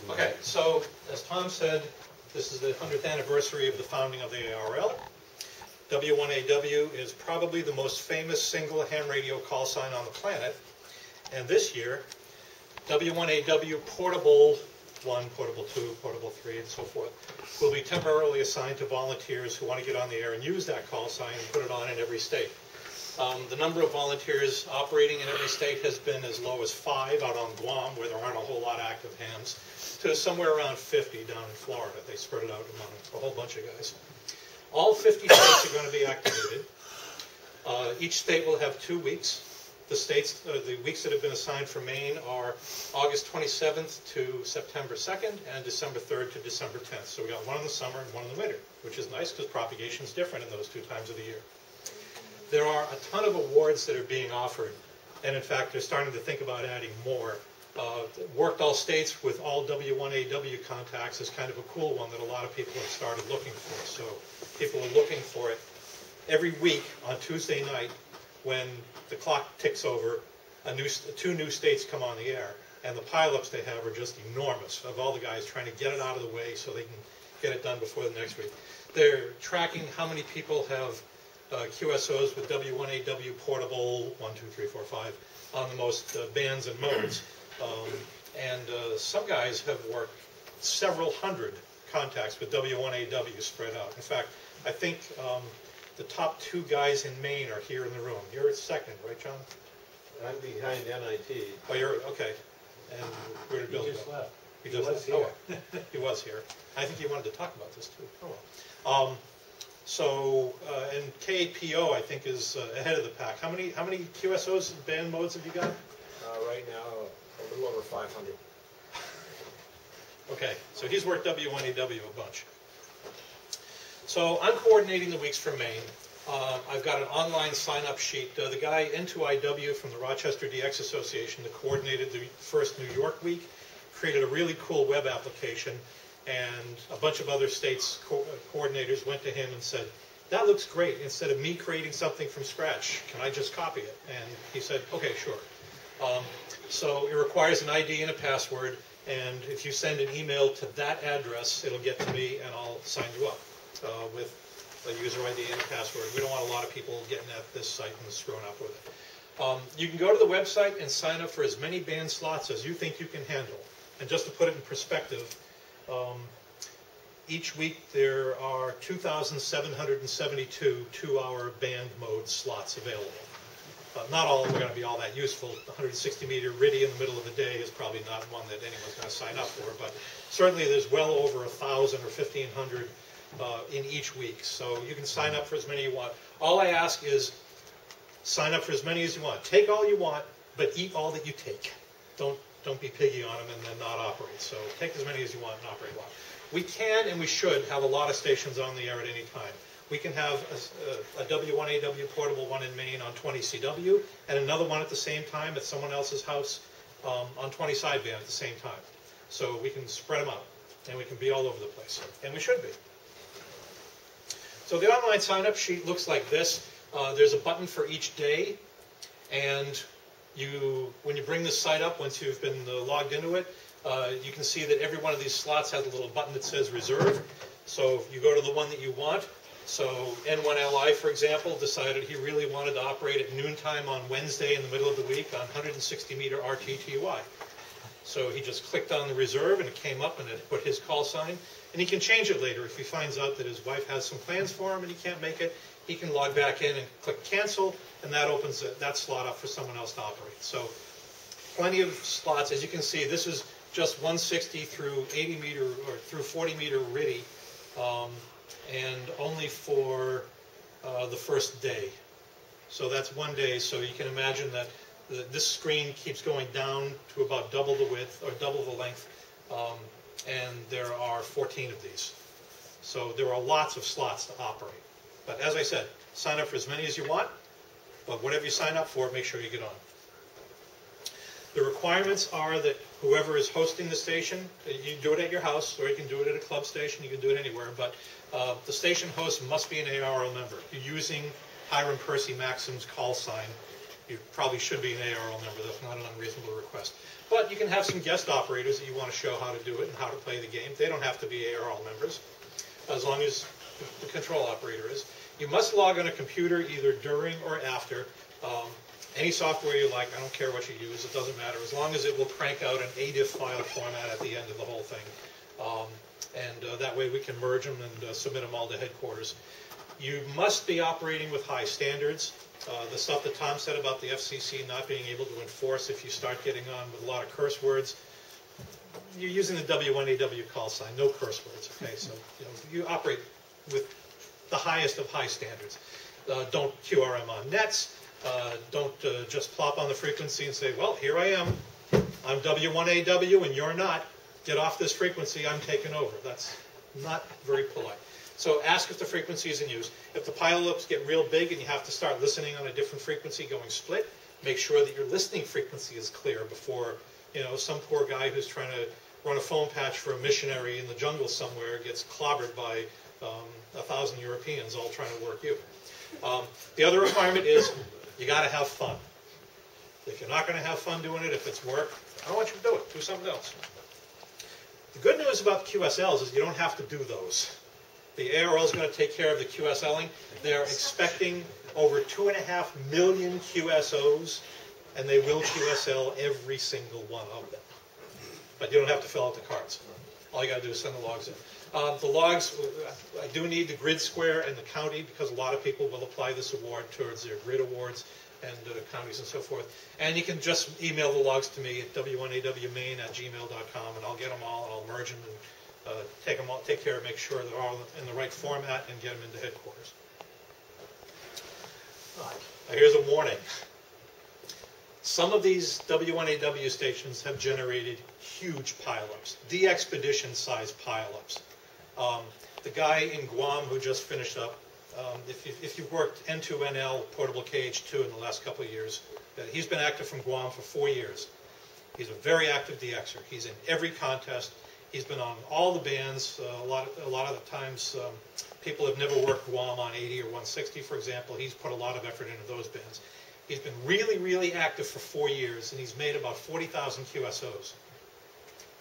Okay, so as Tom said, this is the 100th anniversary of the founding of the ARRL. W1AW is probably the most famous single ham radio call sign on the planet. And this year, W1AW Portable 1, Portable 2, Portable 3, and so forth, will be temporarily assigned to volunteers who want to get on the air and use that call sign and put it on in every state. The number of volunteers operating in every state has been as low as 5 out on Guam, where there aren't a whole lot of active hams, to somewhere around 50 down in Florida. They spread it out among a whole bunch of guys. All 50 states are going to be activated. Each state will have 2 weeks. The weeks that have been assigned for Maine are August 27th to September 2nd and December 3rd to December 10th. So we got one in the summer and one in the winter, which is nice because propagation is different in those 2 times of the year. There are a ton of awards that are being offered, and in fact, they're starting to think about adding more. Worked all states with all W1AW contacts is kind of a cool one that a lot of people have started looking for. So people are looking for it. Every week on Tuesday night, when the clock ticks over, 2 new states come on the air, and the pileups they have are just enormous of all the guys trying to get it out of the way so they can get it done before the next week. They're tracking how many people have QSOs with W1AW Portable 1, 2, 3, 4, 5 on the most bands and modes. Some guys have worked several hundred contacts with W1AW spread out. In fact, I think the top 2 guys in Maine are here in the room. You're second, right, John? I'm behind NIT. Oh, you're okay. And where did Bill go? He just left. He just was here. Oh, he was here. I think he wanted to talk about this too. Oh well. And KAPO I think is ahead of the pack. How many QSOs and band modes have you got? Right now, a little over 500. Okay, so he's worked W1AW a bunch. So I'm coordinating the weeks for Maine. I've got an online sign-up sheet. The guy N2IW from the Rochester DX Association that coordinated the first New York week created a really cool web application, and a bunch of other states' coordinators went to him and said, that looks great. Instead of me creating something from scratch, can I just copy it? And he said, okay, sure. So it requires an ID and a password, and if you send an email to that address, it'll get to me, and I'll sign you up with a user ID and a password. We don't want a lot of people getting at this site and screwing up with it. You can go to the website and sign up for as many band slots as you think you can handle. And just to put it in perspective, each week there are 2,772 2-hour band mode slots available. Not all of them are going to be all that useful. The 160-meter RIDI in the middle of the day is probably not one that anyone's going to sign up for, but certainly there's well over 1,000 or 1,500 in each week. So you can sign up for as many as you want. All I ask is sign up for as many as you want. Take all you want, but eat all that you take. Don't be piggy on them and then not operate. So take as many as you want and operate a lot. We can and we should have a lot of stations on the air at any time. We can have a W1AW Portable 1 in Maine on 20 CW and another one at the same time at someone else's house on 20 sideband at the same time. So we can spread them out and we can be all over the place. And we should be. So the online sign-up sheet looks like this. There's a button for each day, and when you bring this site up, once you've been logged into it, you can see that every one of these slots has a little button that says reserve. So you go to the one that you want. So N1LI, for example, decided he really wanted to operate at noontime on Wednesday in the middle of the week on 160-meter RTTY. So he just clicked on the reserve, and it came up, and it put his call sign. And he can change it later if he finds out that his wife has some plans for him and he can't make it. He can log back in and click cancel, and that opens that slot up for someone else to operate. So plenty of slots. As you can see, this is just 160 through 80-meter or through 40-meter RIDI, and only for the first day. So that's one day. So you can imagine that this screen keeps going down to about double the width or double the length. And there are 14 of these. So there are lots of slots to operate. But as I said, sign up for as many as you want, but whatever you sign up for, make sure you get on. The requirements are that whoever is hosting the station, you can do it at your house, or you can do it at a club station, you can do it anywhere, but the station host must be an ARRL member. You're using Hiram Percy Maxim's call sign, You probably should be an ARRL member. That's not an unreasonable request. But you can have some guest operators that you want to show how to do it and how to play the game. They don't have to be ARRL members, as long as the control operator is. You must log on a computer either during or after. Any software you like, I don't care what you use, it doesn't matter, as long as it will crank out an ADIF file format at the end of the whole thing. That way we can merge them and submit them all to headquarters. You must be operating with high standards. The stuff that Tom said about the FCC not being able to enforce if you start getting on with a lot of curse words, you're using the W1AW call sign, no curse words, okay? So you operate with the highest of high standards. Don't QRM on nets. Don't just plop on the frequency and say, well, here I am. I'm W1AW and you're not. Get off this frequency, I'm taking over. That's not very polite. So ask if the frequency is in use. If the pile-ups get real big and you have to start listening on a different frequency going split, make sure that your listening frequency is clear before, some poor guy who's trying to run a phone patch for a missionary in the jungle somewhere gets clobbered by 1,000 Europeans all trying to work you. The other requirement is you got to have fun. If you're not going to have fun doing it, if it's work, I don't want you to do it. Do something else. The good news about QSLs is you don't have to do those. The ARRL is going to take care of the QSLing. They're expecting over 2.5 million QSOs, and they will QSL every single one of them. But you don't have to fill out the cards. All you got to do is send the logs in. The logs, I do need the grid square and the county because a lot of people will apply this award towards their grid awards and counties and so forth. And you can just email the logs to me at w1awmaine@gmail.com, and I'll get them all, and I'll merge them and take care of, make sure they're all in the right format and get them into headquarters. Here's a warning. Some of these W1AW stations have generated huge pileups, de-expedition-sized pileups. The guy in Guam who just finished up, if you've worked N2NL portable KH2 in the last couple of years, he's been active from Guam for 4 years. He's a very active DXer. He's in every contest. He's been on all the bands. A lot of the times, people have never worked Guam on 80 or 160, for example. He's put a lot of effort into those bands. He's been really, really active for 4 years, and he's made about 40,000 QSOs.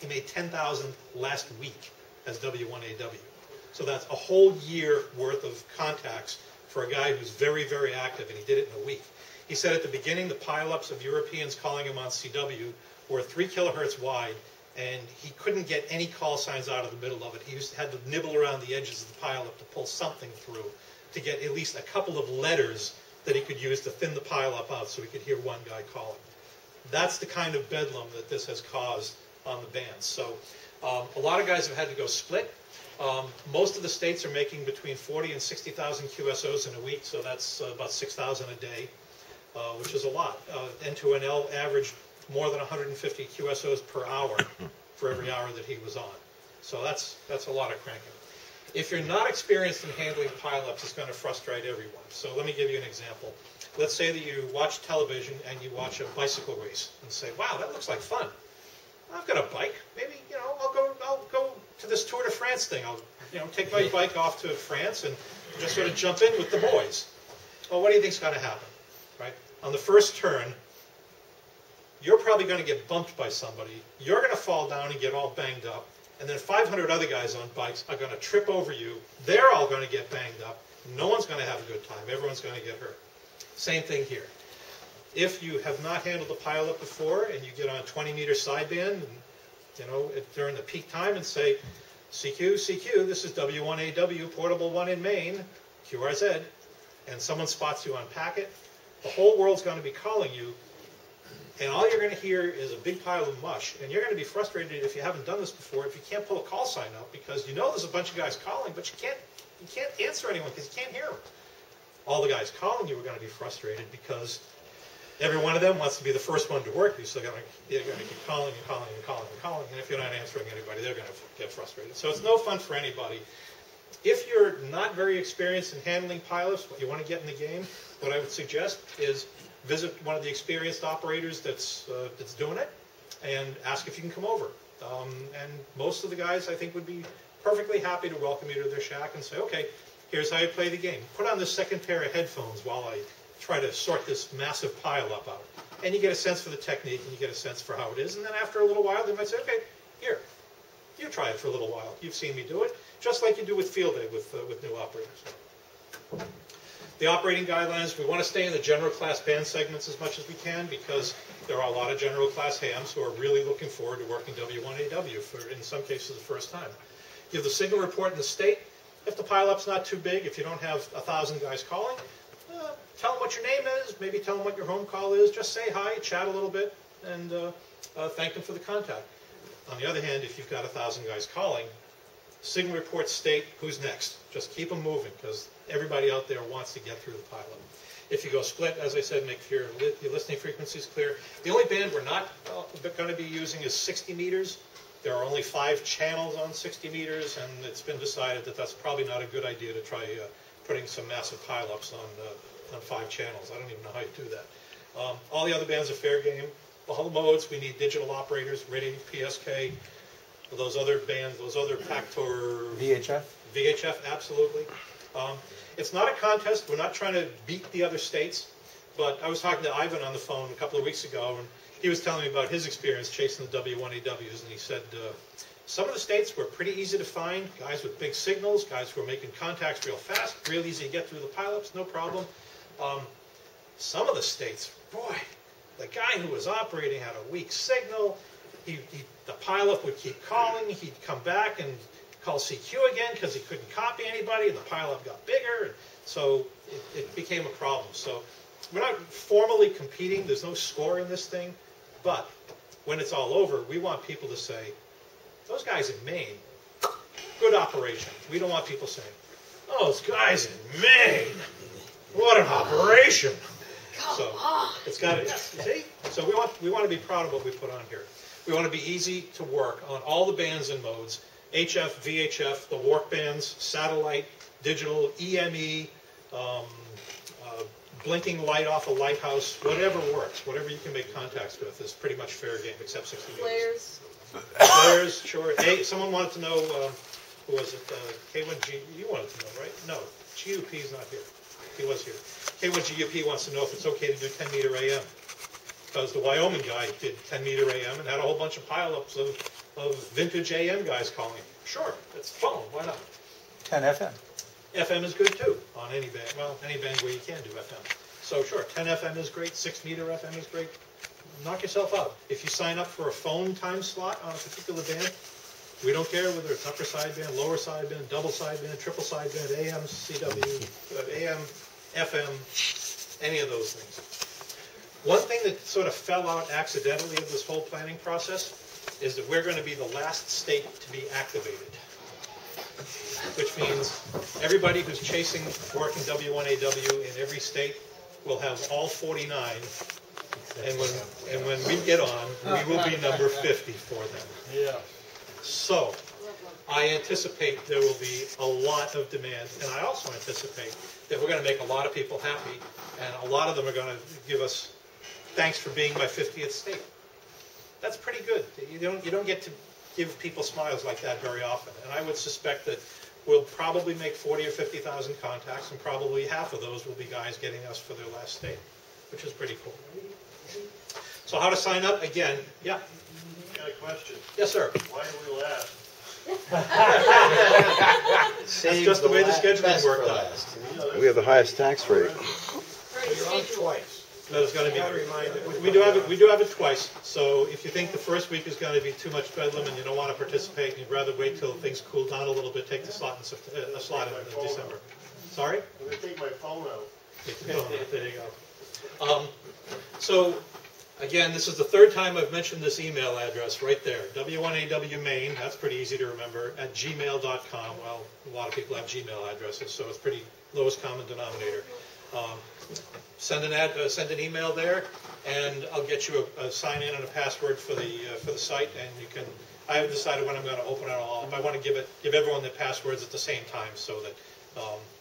He made 10,000 last week as W1AW. So that's a whole year worth of contacts for a guy who's very, very active, and he did it in a week. He said at the beginning the pileups of Europeans calling him on CW were 3 kilohertz wide, and he couldn't get any call signs out of the middle of it. He had to nibble around the edges of the pileup to pull something through to get at least a couple of letters that he could use to thin the pileup out so he could hear one guy calling. That's the kind of bedlam that this has caused on the bands. So a lot of guys have had to go split. Most of the states are making between 40 and 60,000 QSOs in a week, so that's about 6,000 a day, which is a lot. N2NL averaged more than 150 QSOs per hour for every hour that he was on. So that's a lot of cranking. If you're not experienced in handling pileups, it's going to frustrate everyone. So let me give you an example. Let's say that you watch television and you watch a bicycle race and say, wow, that looks like fun. I've got a bike. Maybe, I'll go to this Tour de France thing. I'll, take my bike off to France and just sort of jump in with the boys. Well, what do you think's going to happen, right? On the first turn, you're probably going to get bumped by somebody. You're going to fall down and get all banged up. And then 500 other guys on bikes are going to trip over you. They're all going to get banged up. No one's going to have a good time. Everyone's going to get hurt. Same thing here. If you have not handled a pileup before and you get on a 20-meter sideband, and, during the peak time and say, CQ, this is W1AW, portable one in Maine, QRZ, and someone spots you on packet, the whole world's going to be calling you, and all you're going to hear is a big pile of mush, and you're going to be frustrated if you haven't done this before, if you can't pull a call sign up, because there's a bunch of guys calling, but you can't answer anyone because you can't hear them. All the guys calling you are going to be frustrated because every one of them wants to be the first one to work you, so they're going to keep calling and calling and calling and calling, and if you're not answering anybody, they're going to get frustrated. So it's no fun for anybody. If you're not very experienced in handling pilots, what you want to get in the game, what I would suggest is visit one of the experienced operators that's doing it and ask if you can come over. And most of the guys, I think, would be perfectly happy to welcome you to their shack and say, okay, here's how you play the game. Put on the second pair of headphones while I try to sort this massive pile up out. And you get a sense for the technique, and you get a sense for how it is, and then after a little while, they might say, okay, here, you try it for a little while. You've seen me do it, just like you do with field day with new operators. The operating guidelines, we want to stay in the general class band segments as much as we can because there are a lot of general class hams who are really looking forward to working W1AW for, in some cases, the first time. Give the signal report in the state. If the pileup's not too big, if you don't have 1,000 guys calling, tell them what your name is, maybe tell them what your home call is, just say hi, chat a little bit, and thank them for the contact. On the other hand, if you've got 1,000 guys calling, signal report state who's next. Just keep them moving because everybody out there wants to get through the pileup. If you go split, as I said, make sure your listening frequency is clear. The only band we're not going to be using is 60 meters. There are only 5 channels on 60 meters, and it's been decided that that's probably not a good idea to try putting some massive pileups on 5 channels. I don't even know how you do that. All the other bands are fair game. All the modes, we need digital operators, radio, PSK, those other bands, those other Pactor... VHF, absolutely. It's not a contest. We're not trying to beat the other states. But I was talking to Ivan on the phone a couple of weeks ago, and he was telling me about his experience chasing the W1AWs, and he said some of the states were pretty easy to find, guys with big signals, guys who were making contacts real fast, real easy to get through the pileups, no problem. Some of the states, boy, the guy who was operating had a weak signal. The pileup would keep calling. He'd come back and call CQ again because he couldn't copy anybody, and the pileup got bigger. And so it became a problem. So we're not formally competing. There's no score in this thing. But when it's all over, we want people to say, those guys in Maine, good operation. We don't want people saying, those guys in Maine, what an operation. So it's got to, see? So we want to be proud of what we put on here. We want to be easy to work on all the bands and modes, HF, VHF, the warp bands, satellite, digital, EME, blinking light off a lighthouse, whatever works, whatever you can make contacts with is pretty much fair game, except 60 meters. Flares, sure. Hey, someone wanted to know, who was it, K1G, you wanted to know, right? No, GUP's not here. He was here. K1GUP wants to know if it's okay to do 10 meter AM. Because the Wyoming guy did 10 meter AM and had a whole bunch of pileups of vintage AM guys calling. Sure, it's phone, why not? 10 FM. FM is good too, on any band. Well, any band where you can do FM. So sure, 10 FM is great, 6 meter FM is great. Knock yourself out. If you sign up for a phone time slot on a particular band, we don't care whether it's upper sideband, lower sideband, double sideband, triple sideband, AM, CW, AM, FM, any of those things. One thing that sort of fell out accidentally of this whole planning process is that we're going to be the last state to be activated, which means everybody who's chasing working W1AW in every state will have all 49, and when we get on, we will be number 50 for them. Yeah. So I anticipate there will be a lot of demand, and I also anticipate that we're going to make a lot of people happy, and a lot of them are going to give us thanks for being my 50th state. That's pretty good. You don't get to give people smiles like that very often, and I would suspect that we'll probably make 40 or 50,000 contacts, and probably half of those will be guys getting us for their last state, which is pretty cool. So how to sign up? Again, yeah. Got a question. Yes, sir. Why are we last? That's just the way the scheduling worked out. We have the highest tax rate. You're on twice. There's going to be. Reminded. We do have it twice. So if you think the first week is going to be too much bedlam and you don't want to participate, and you'd rather wait till things cool down a little bit, take the slot in December. Sorry. I'm going to take my phone out. There you go. So again, this is the third time I've mentioned this email address right there. W1AW Maine. That's pretty easy to remember. @ gmail.com. Well, a lot of people have Gmail addresses, so it's pretty lowest common denominator. Send an email there, and I'll get you a sign-in and a password for the site, and you can. I haven't decided when I'm going to open it all up. I want to give everyone their passwords at the same time, so that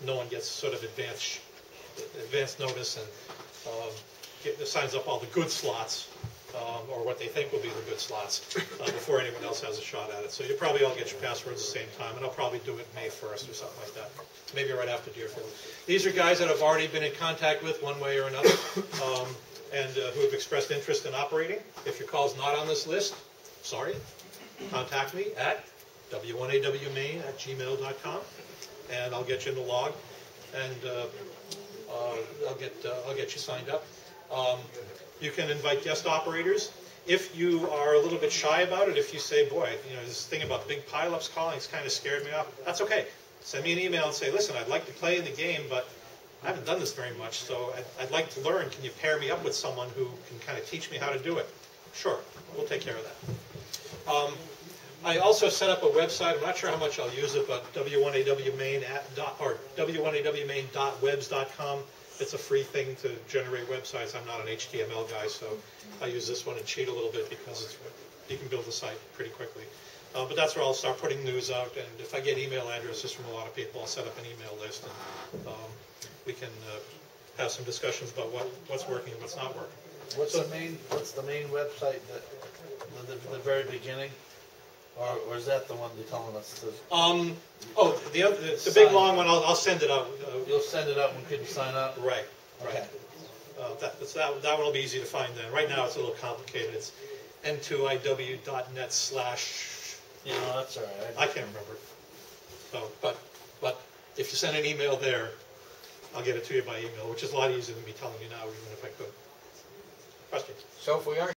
no one gets sort of advance notice and signs up all the good slots or what they think will be the good slots, before anyone else has a shot at it. So you probably all get your passwords at the same time, and I'll probably do it May 1st or something like that. Maybe right after Deerfield. These are guys that I've already been in contact with one way or another, and who have expressed interest in operating. If your call's not on this list, sorry, contact me at W1AWMaine@gmail.com, and I'll get you in the log, and I'll get you signed up. You can invite guest operators. If you are a little bit shy about it, if you say, boy, this thing about big pileups calling, it's kind of scared me off, that's okay. Send me an email and say, listen, I'd like to play in the game, but I haven't done this very much, so I'd like to learn. Can you pair me up with someone who can kind of teach me how to do it? Sure, we'll take care of that. I also set up a website. I'm not sure how much I'll use it, but W1AWMaine.webs.com. It's a free thing to generate websites. I'm not an HTML guy, so I use this one and cheat a little bit because you can build a site pretty quickly. But that's where I'll start putting news out, and if I get email addresses from a lot of people, I'll set up an email list, and we can have some discussions about what's working and what's not working. What's the main website the very beginning? Or is that the one you're telling us to? The big long one. I'll send it out. You'll send it out when people sign up. Right. Okay. That one will be easy to find then. Right now it's a little complicated. It's n2iw.net/. No, that's all right. I can't remember. So, but if you send an email there, I'll get it to you by email, which is a lot easier than me telling you now, even if I could. Question. So if we aren't